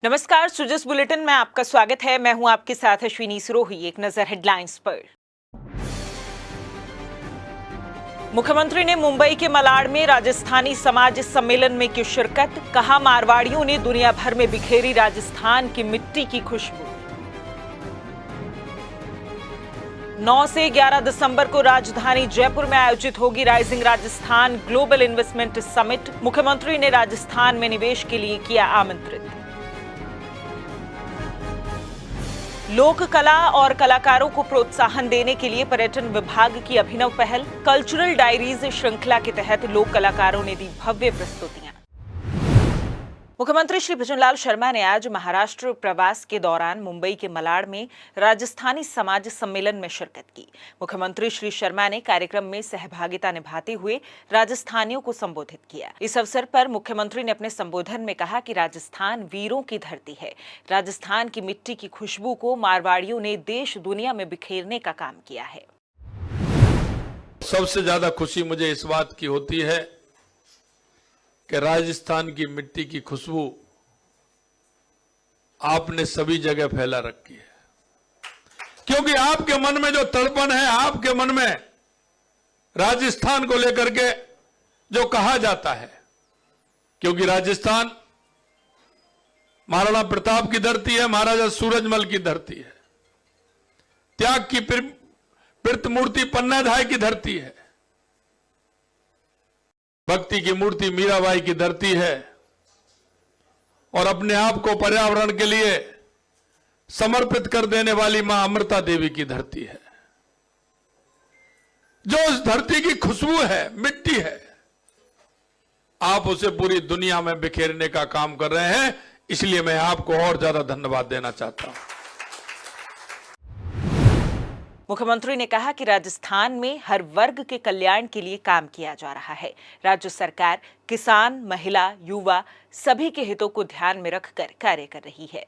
नमस्कार, सुजस बुलेटिन में आपका स्वागत है। मैं हूं आपके साथ अश्विनी सिरोही। एक नजर हेडलाइंस पर। मुख्यमंत्री ने मुंबई के मलाड में राजस्थानी समाज सम्मेलन में की शिरकत। कहा, मारवाड़ियों ने दुनिया भर में बिखेरी राजस्थान की मिट्टी की खुशबू। 9 से 11 दिसंबर को राजधानी जयपुर में आयोजित होगी rising Rajasthan global investment summit. मुख्यमंत्री ने राजस्थान में निवेश के लिए किया आमंत्रित। लोक कला और कलाकारों को प्रोत्साहन देने के लिए पर्यटन विभाग की अभिनव पहल। कल्चरल डायरीज श्रृंखला के तहत लोक कलाकारों ने दी भव्य प्रस्तुतियां। मुख्यमंत्री श्री भजनलाल शर्मा ने आज महाराष्ट्र प्रवास के दौरान मुंबई के मलाड में राजस्थानी समाज सम्मेलन में शिरकत की। मुख्यमंत्री श्री शर्मा ने कार्यक्रम में सहभागिता निभाते हुए राजस्थानियों को संबोधित किया। इस अवसर पर मुख्यमंत्री ने अपने संबोधन में कहा कि राजस्थान वीरों की धरती है। राजस्थान की मिट्टी की खुशबू को मारवाड़ियों ने देश दुनिया में बिखेरने का काम किया है। सबसे ज्यादा खुशी मुझे इस बात की होती है कि राजस्थान की मिट्टी की खुशबू आपने सभी जगह फैला रखी है, क्योंकि आपके मन में जो तड़पन है, आपके मन में राजस्थान को लेकर के जो कहा जाता है, क्योंकि राजस्थान महाराणा प्रताप की धरती है, महाराजा सूरजमल की धरती है, त्याग की प्रीत मूर्ति पन्नाधाय की धरती है, भक्ति की मूर्ति मीराबाई की धरती है और अपने आप को पर्यावरण के लिए समर्पित कर देने वाली मां अमृता देवी की धरती है। जो उस धरती की खुशबू है, मिट्टी है, आप उसे पूरी दुनिया में बिखेरने का काम कर रहे हैं। इसलिए मैं आपको और ज्यादा धन्यवाद देना चाहता हूं। मुख्यमंत्री ने कहा कि राजस्थान में हर वर्ग के कल्याण के लिए काम किया जा रहा है। राज्य सरकार किसान, महिला, युवा सभी के हितों को ध्यान में रखकर कार्य कर रही है।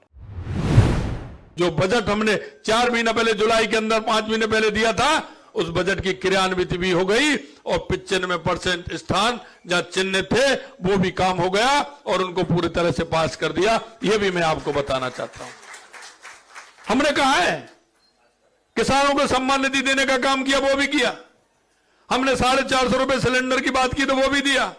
जो बजट हमने 4 महीने पहले जुलाई के अंदर 5 महीने पहले दिया था, उस बजट की क्रियान्वित भी हो गई और 95% स्थान जहां चिन्ह थे वो भी काम हो गया और उनको पूरी तरह से पास कर दिया। यह भी मैं आपको बताना चाहता हूं। हमने कहा है किसानों को सम्मान निधि देने का काम किया, वो भी किया। हमने 450 रुपए सिलेंडर की बात की तो वो भी दिया।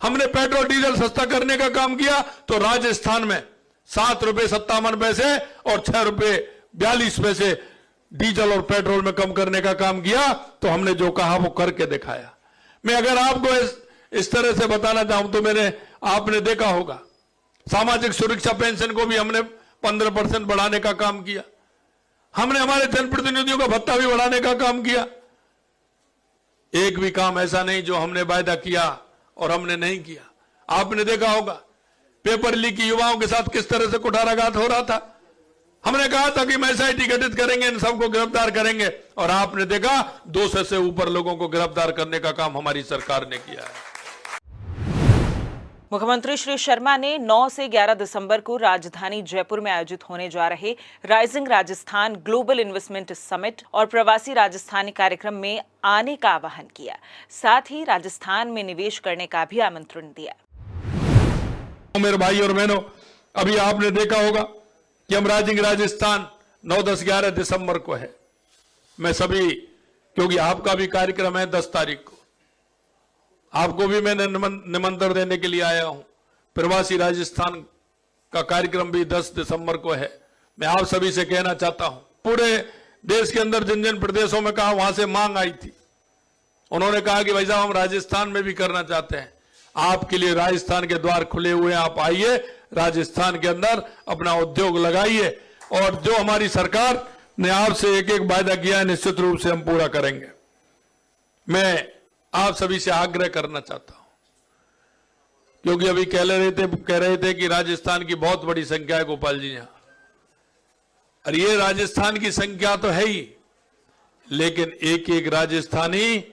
हमने पेट्रोल डीजल सस्ता करने का काम किया तो राजस्थान में 7 रुपए 57 पैसे और 6 रुपए 42 पैसे डीजल और पेट्रोल में कम करने का काम किया। तो हमने जो कहा वो करके दिखाया। मैं अगर आपको इस तरह से बताना चाहूं तो आपने देखा होगा, सामाजिक सुरक्षा पेंशन को भी हमने 15% बढ़ाने का काम किया। हमने हमारे जनप्रतिनिधियों का भत्ता भी बढ़ाने का काम किया। एक भी काम ऐसा नहीं जो हमने वायदा किया और हमने नहीं किया। आपने देखा होगा पेपर लीक की युवाओं के साथ किस तरह से कुठाराघात हो रहा था। हमने कहा था कि हम एसआईटी गठित करेंगे, इन सबको गिरफ्तार करेंगे और आपने देखा 200 से ऊपर लोगों को गिरफ्तार करने का काम हमारी सरकार ने किया है। मुख्यमंत्री श्री शर्मा ने 9 से 11 दिसंबर को राजधानी जयपुर में आयोजित होने जा रहे rising Rajasthan global investment summit और प्रवासी राजस्थानी कार्यक्रम में आने का आह्वान किया। साथ ही राजस्थान में निवेश करने का भी आमंत्रण दिया। मेरे भाई और बहनों, अभी आपने देखा होगा कि हम राइजिंग राजस्थान 9, 10, 11 दिसंबर को है। मैं सभी, क्योंकि आपका भी कार्यक्रम है 10 तारीख को, आपको भी मैंने निमंत्रण देने के लिए आया हूं। प्रवासी राजस्थान का कार्यक्रम भी 10 दिसंबर को है। मैं आप सभी से कहना चाहता हूं, पूरे देश के अंदर जिन जिन प्रदेशों में कहा वहां से मांग आई थी, उन्होंने कहा कि भाई साहब हम राजस्थान में भी करना चाहते हैं। आपके लिए राजस्थान के द्वार खुले हुए हैं, आप आइए, राजस्थान के अंदर अपना उद्योग लगाइए और जो हमारी सरकार ने आपसे एक एक वायदा किया है निश्चित रूप से हम पूरा करेंगे। मैं आप सभी से आग्रह करना चाहता हूं, क्योंकि अभी कह रहे थे कि राजस्थान की बहुत बड़ी संख्या है गोपाल जी यहां, और ये राजस्थान की संख्या तो है ही, लेकिन एक एक राजस्थानी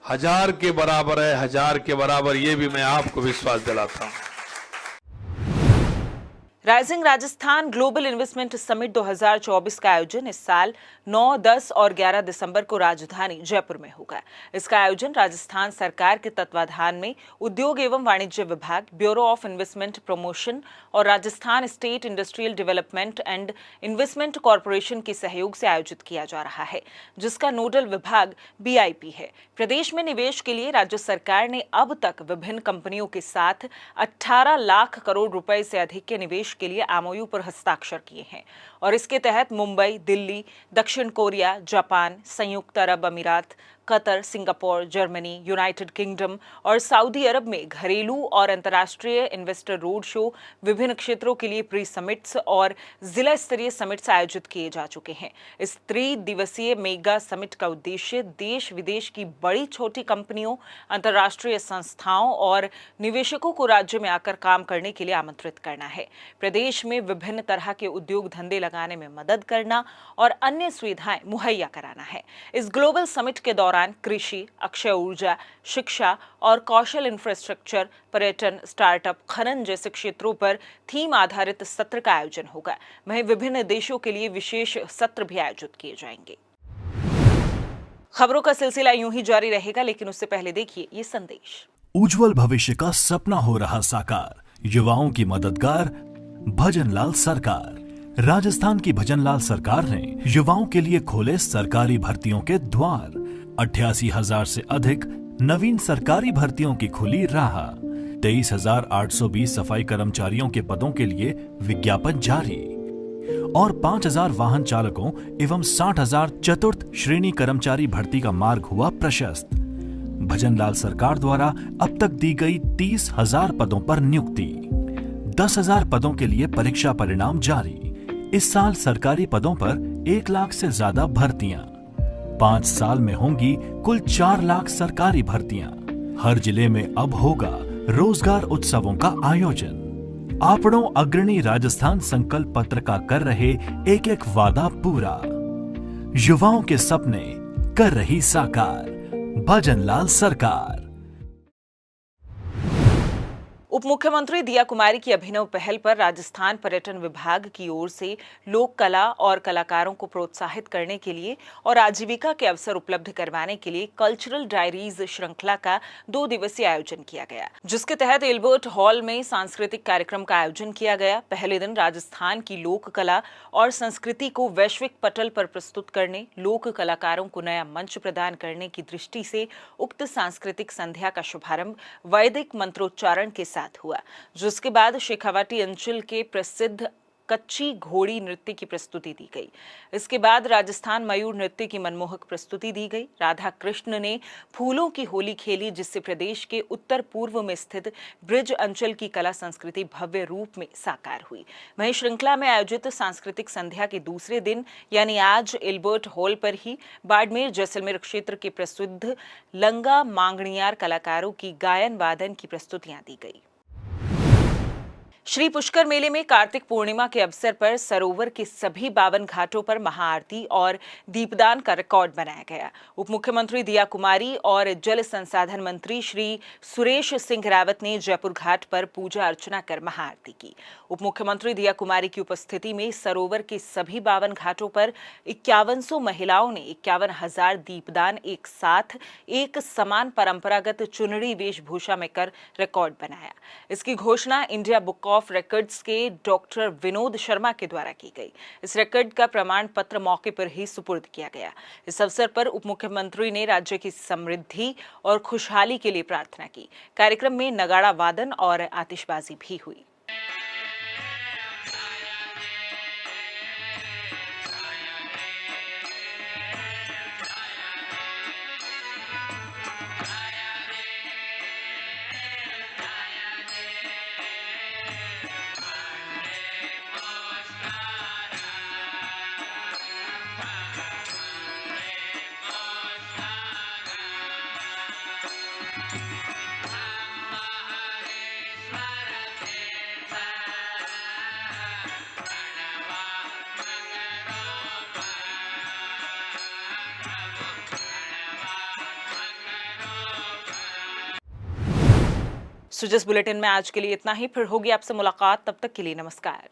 1000 के बराबर है, 1000 के बराबर। ये भी मैं आपको विश्वास दिलाता हूं। Rising Rajasthan global investment summit 2024 का आयोजन इस साल 9, 10 और 11 दिसंबर को राजधानी जयपुर में होगा। इसका आयोजन राजस्थान सरकार के तत्वाधान में उद्योग एवं वाणिज्य विभाग, ब्यूरो ऑफ इन्वेस्टमेंट प्रमोशन और Rajasthan state industrial development and investment corporation के सहयोग से आयोजित किया जा रहा है, जिसका नोडल विभाग BIP है। प्रदेश में निवेश के लिए राज्य सरकार ने अब तक विभिन्न कंपनियों के साथ 18 लाख करोड़ रुपए से अधिक के निवेश के लिए MOU पर हस्ताक्षर किए हैं और इसके तहत मुंबई, दिल्ली, दक्षिण कोरिया, जापान, संयुक्त अरब अमीरात, Qatar, Singapore, Germany, United kingdom और सऊदी अरब में घरेलू और अंतर्राष्ट्रीय इन्वेस्टर रोड शो, विभिन्न क्षेत्रों के लिए प्री समिट्स और जिला स्तरीय समिट्स आयोजित किए जा चुके हैं। इस त्रिदिवसीय मेगा समिट का उद्देश्य देश विदेश की बड़ी छोटी कंपनियों, अंतर्राष्ट्रीय संस्थाओं और निवेशकों को राज्य में आकर काम करने के लिए आमंत्रित करना है, प्रदेश में विभिन्न तरह के उद्योग धंधे लगाने में मदद करना और अन्य सुविधाएं मुहैया कराना है। इस ग्लोबल समिट के दौरान कृषि, अक्षय ऊर्जा, शिक्षा और कौशल इंफ्रास्ट्रक्चर, पर्यटन, स्टार्टअप, खनन जैसे क्षेत्रों पर थीम आधारित सत्र का आयोजन होगा। वहीं विभिन्न देशों के लिए विशेष सत्र भी आयोजित किए जाएंगे। खबरों का सिलसिला यूं ही जारी रहेगा, लेकिन उससे पहले देखिए ये संदेश। उज्जवल भविष्य का सपना हो रहा साकार, युवाओं की मददगार भजनलाल सरकार। राजस्थान की भजनलाल सरकार ने युवाओं के लिए खोले सरकारी भर्तियों के द्वार। 88,000 से अधिक नवीन सरकारी भर्तियों की खुली राह। 23,820 सफाई कर्मचारियों के पदों के लिए विज्ञापन जारी और 5,000 वाहन चालकों एवं 60,000 चतुर्थ श्रेणी कर्मचारी भर्ती का मार्ग हुआ प्रशस्त। भजनलाल सरकार द्वारा अब तक दी गई 30,000 पदों पर नियुक्ति। 10,000 पदों के लिए परीक्षा परिणाम जारी। इस साल सरकारी पदों पर 1 लाख से ज्यादा भर्तियां। 5 साल में होंगी कुल 4 लाख सरकारी भर्तियां। हर जिले में अब होगा रोजगार उत्सवों का आयोजन। आपड़ों अग्रणी राजस्थान संकल्प पत्र का कर रहे एक एक वादा पूरा। युवाओं के सपने कर रही साकार, भजनलाल सरकार। उप मुख्यमंत्री दिया कुमारी की अभिनव पहल पर राजस्थान पर्यटन विभाग की ओर से लोक कला और कलाकारों को प्रोत्साहित करने के लिए और आजीविका के अवसर उपलब्ध करवाने के लिए कल्चरल डायरीज श्रृंखला का 2 दिवसीय आयोजन किया गया, जिसके तहत एल्बर्ट हॉल में सांस्कृतिक कार्यक्रम का आयोजन किया गया। पहले दिन राजस्थान की लोक कला और संस्कृति को वैश्विक पटल पर प्रस्तुत करने, लोक कलाकारों को नया मंच प्रदान करने की दृष्टि से उक्त सांस्कृतिक संध्या का शुभारंभ वैदिक मंत्रोच्चारण के साथ हुआ, जिसके बाद शेखावाटी अंचल के प्रसिद्ध कच्ची घोड़ी नृत्य की प्रस्तुति दी गई। इसके बाद राजस्थान मयूर नृत्य की मनमोहक प्रस्तुति दी गई। राधा कृष्ण ने फूलों की होली खेली, जिससे प्रदेश के उत्तर पूर्व में स्थित ब्रिज अंचल की कला संस्कृति भव्य रूप में साकार हुई। वहीं श्रृंखला में आयोजित सांस्कृतिक संध्या के दूसरे दिन यानी आज एल्बर्ट हॉल पर ही बाड़मेर जैसलमेर क्षेत्र के प्रसिद्ध लंगा मांगणियार कलाकारों की गायन वादन की प्रस्तुतियां दी गई। श्री पुष्कर मेले में कार्तिक पूर्णिमा के अवसर पर सरोवर के सभी 52 घाटों पर महाआरती और दीपदान का रिकॉर्ड बनाया गया। उप मुख्यमंत्री दिया कुमारी और जल संसाधन मंत्री श्री सुरेश सिंह रावत ने जयपुर घाट पर पूजा अर्चना कर महाआरती की। उप मुख्यमंत्री दिया कुमारी की उपस्थिति में सरोवर के सभी 52 घाटों पर 5100 महिलाओं ने 51,000 दीपदान एक साथ एक समान परंपरागत चुनरी वेशभूषा में कर रिकॉर्ड बनाया। इसकी घोषणा इंडिया बुक ऑफ रिकॉर्ड्स के डॉक्टर विनोद शर्मा के द्वारा की गई। इस रिकॉर्ड का प्रमाण पत्र मौके पर ही सुपुर्द किया गया। इस अवसर पर उप मुख्यमंत्री ने राज्य की समृद्धि और खुशहाली के लिए प्रार्थना की। कार्यक्रम में नगाड़ा वादन और आतिशबाजी भी हुई। सुजस बुलेटिन में आज के लिए इतना ही। फिर होगी आपसे मुलाकात, तब तक के लिए नमस्कार।